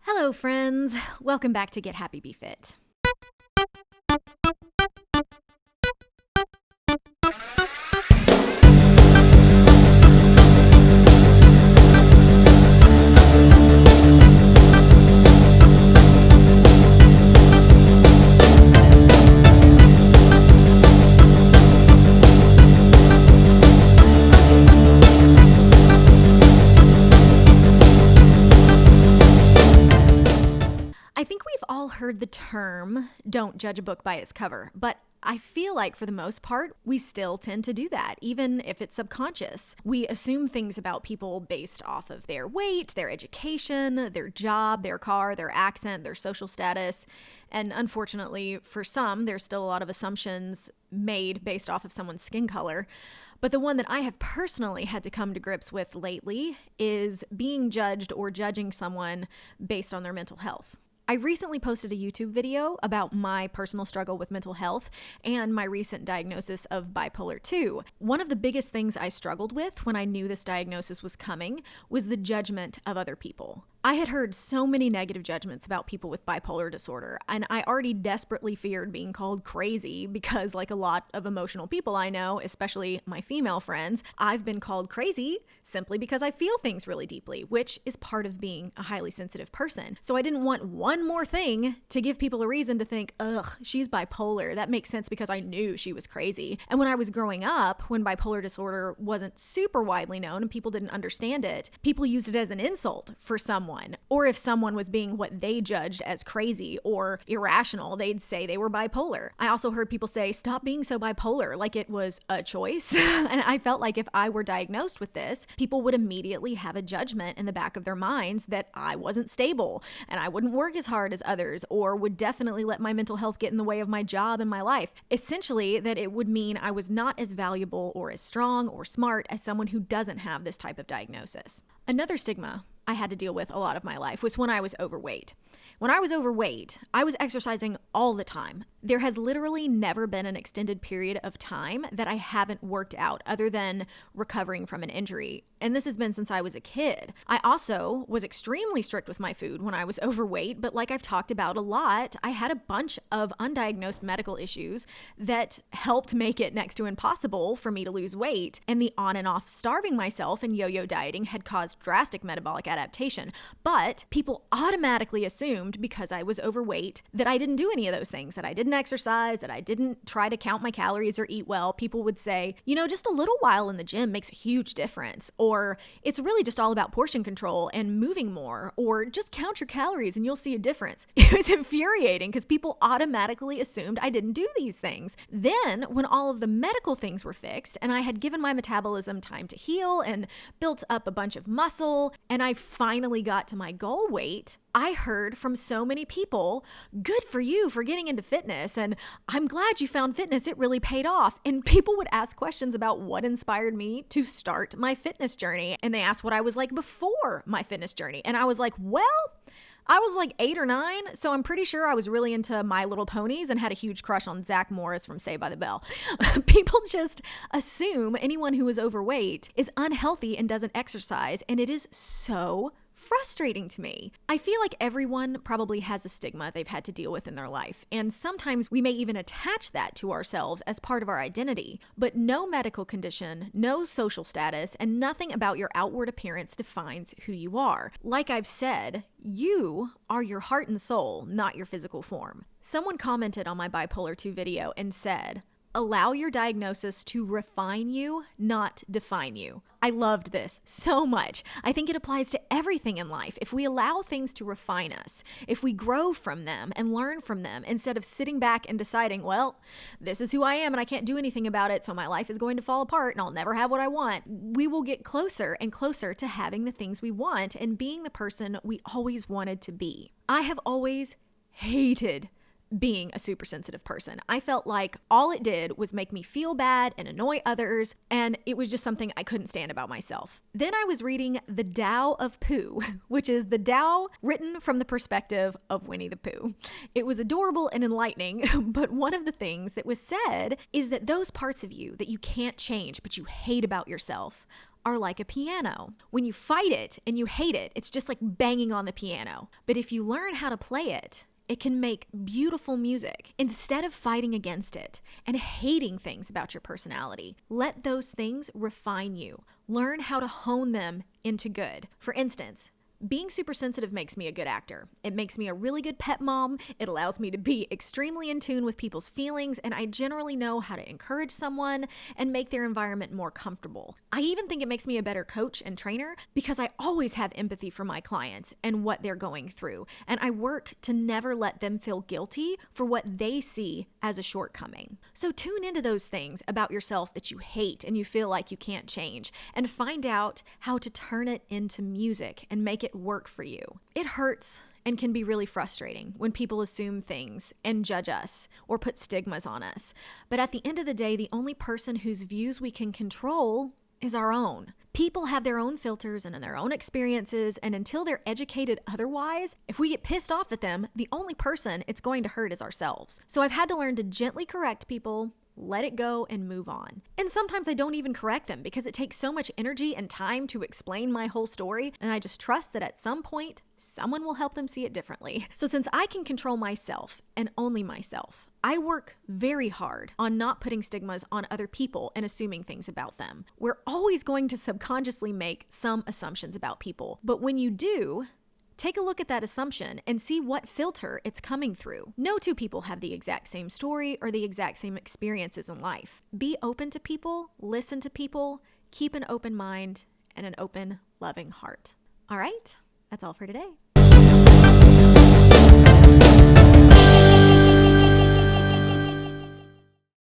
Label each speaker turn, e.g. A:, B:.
A: Hello, friends. Welcome back to Get Happy, Be Fit. I think we've all heard the term, don't judge a book by its cover, but I feel like for the most part, we still tend to do that, even if it's subconscious. We assume things about people based off of their weight, their education, their job, their car, their accent, their social status. And unfortunately, for some, there's still a lot of assumptions made based off of someone's skin color. But the one that I have personally had to come to grips with lately is being judged or judging someone based on their mental health. I recently posted a YouTube video about my personal struggle with mental health and my recent diagnosis of bipolar 2. One of the biggest things I struggled with when I knew this diagnosis was coming was the judgment of other people. I had heard so many negative judgments about people with bipolar disorder, and I already desperately feared being called crazy because, like a lot of emotional people I know, especially my female friends, I've been called crazy simply because I feel things really deeply, which is part of being a highly sensitive person. So I didn't want one more thing to give people a reason to think, ugh, she's bipolar. That makes sense because I knew she was crazy. And when I was growing up, when bipolar disorder wasn't super widely known and people didn't understand it, people used it as an insult for someone. Or if someone was being what they judged as crazy or irrational, they'd say they were bipolar. I also heard people say, stop being so bipolar, like it was a choice. And I felt like if I were diagnosed with this, people would immediately have a judgment in the back of their minds that I wasn't stable and I wouldn't work as hard as others, or would definitely let my mental health get in the way of my job and my life. Essentially, that it would mean I was not as valuable or as strong or smart as someone who doesn't have this type of diagnosis. Another stigma I had to deal with a lot of my life was when I was overweight. When I was overweight, I was exercising all the time. There has literally never been an extended period of time that I haven't worked out other than recovering from an injury. And this has been since I was a kid. I also was extremely strict with my food when I was overweight, but like I've talked about a lot, I had a bunch of undiagnosed medical issues that helped make it next to impossible for me to lose weight. And the on and off starving myself and yo-yo dieting had caused drastic metabolic adaptation. But people automatically assumed because I was overweight that I didn't do any of those things, that I didn't exercise, that I didn't try to count my calories or eat well. People would say, just a little while in the gym makes a huge difference. Or it's really just all about portion control and moving more, or just count your calories and you'll see a difference. It was infuriating because people automatically assumed I didn't do these things. Then when all of the medical things were fixed and I had given my metabolism time to heal and built up a bunch of muscle and I finally got to my goal weight, I heard from so many people, good for you for getting into fitness, and I'm glad you found fitness, it really paid off. And people would ask questions about what inspired me to start my fitness journey, and they asked what I was like before my fitness journey, and I was like, well, I was like 8 or 9, so I'm pretty sure I was really into My Little Ponies and had a huge crush on Zach Morris from Saved by the Bell. People just assume anyone who is overweight is unhealthy and doesn't exercise, and it is so frustrating to me. I feel like everyone probably has a stigma they've had to deal with in their life, and sometimes we may even attach that to ourselves as part of our identity. But no medical condition, no social status, and nothing about your outward appearance defines who you are. Like I've said, you are your heart and soul, not your physical form. Someone commented on my bipolar 2 video and said, allow your diagnosis to refine you, not define you. I loved this so much. I think it applies to everything in life. If we allow things to refine us, if we grow from them and learn from them, instead of sitting back and deciding, well, this is who I am and I can't do anything about it, so my life is going to fall apart and I'll never have what I want, we will get closer and closer to having the things we want and being the person we always wanted to be. I have always hated being a super sensitive person. I felt like all it did was make me feel bad and annoy others, and it was just something I couldn't stand about myself. Then I was reading The Tao of Pooh, which is the Tao written from the perspective of Winnie the Pooh. It was adorable and enlightening, but one of the things that was said is that those parts of you that you can't change but you hate about yourself are like a piano. When you fight it and you hate it, it's just like banging on the piano. But if you learn how to play it, it can make beautiful music. Instead of fighting against it and hating things about your personality, let those things refine you. Learn how to hone them into good. For instance, being super sensitive makes me a good actor. It makes me a really good pet mom. It allows me to be extremely in tune with people's feelings, and I generally know how to encourage someone and make their environment more comfortable. I even think it makes me a better coach and trainer because I always have empathy for my clients and what they're going through, and I work to never let them feel guilty for what they see as a shortcoming. So tune into those things about yourself that you hate and you feel like you can't change, and find out how to turn it into music and make it work for you. It hurts and can be really frustrating when people assume things and judge us or put stigmas on us. But at the end of the day, the only person whose views we can control is our own. People have their own filters and their own experiences, and until they're educated otherwise, if we get pissed off at them, the only person it's going to hurt is ourselves. So I've had to learn to gently correct people, let it go, and move on. And sometimes I don't even correct them because it takes so much energy and time to explain my whole story, and I just trust that at some point, someone will help them see it differently. So since I can control myself and only myself, I work very hard on not putting stigmas on other people and assuming things about them. We're always going to subconsciously make some assumptions about people, but when you do, take a look at that assumption and see what filter it's coming through. No two people have the exact same story or the exact same experiences in life. Be open to people, listen to people, keep an open mind and an open, loving heart. All right, that's all for today.